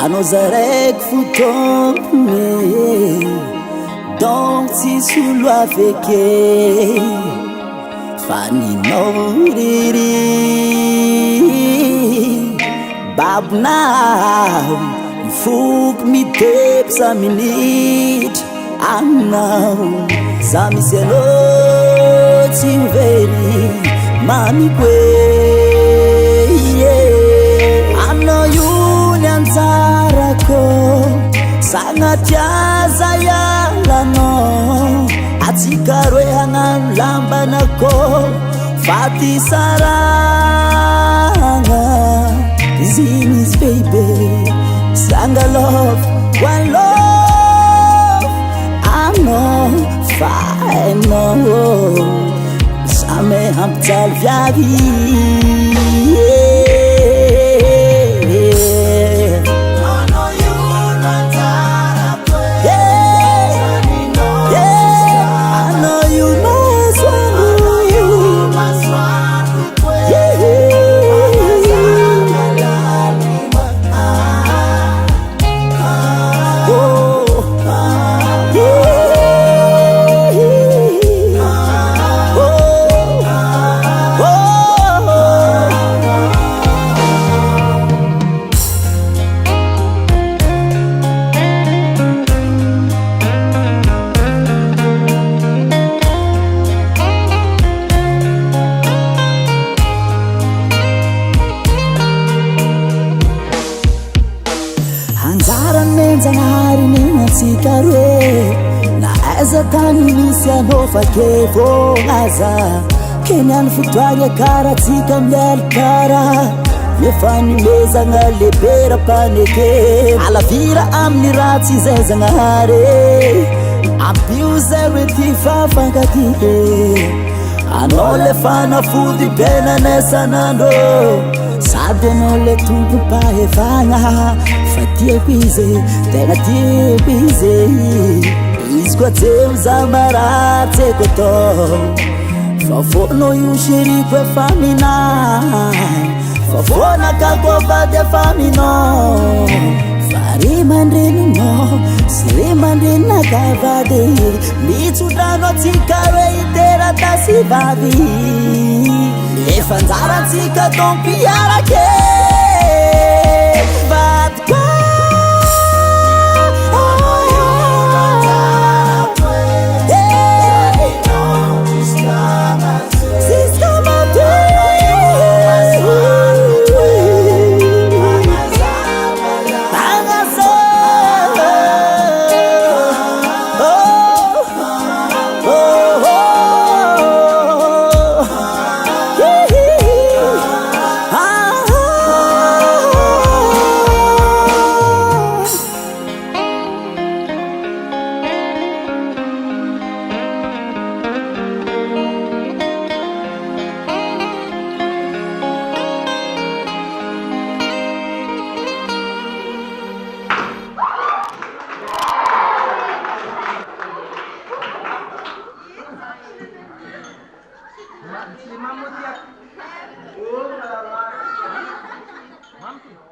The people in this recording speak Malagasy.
Anozarek futone donc si solo aveke faninao riri babonao mifoky mitepy sa minitra aminao za misy anao tsy mivery mamikoe aminao io ny anjarako sagnatiaza ialanao atsika roe hagnano lambanako fatisaragna ziny izy baby sanga love one love aminao fainao same hampijaly viavy Zanahary ninatsika roe na aiza tany misy anao fake fognaza kenyany fotoagna karatsika mialy kara efa nimezagna lehibe rapaneke alavira amin'ny ratsy zay Zanahary ampio zay hoe ty fafankatike anao le fanafody benanasanandro sady anao le tompo-pahefagna fa tiako izy tegna tiako izy izy koa tseo za maratsy eko atao fa fonao io sheriko efa minay fa fonakako vady efa minao fa ry mandreninao sy ry mandrenaka vady mitsodrano atsika hoe iterata-sy vavy efa anjaratsika donc iarake vadiko Mamut ya. Oh, mampu.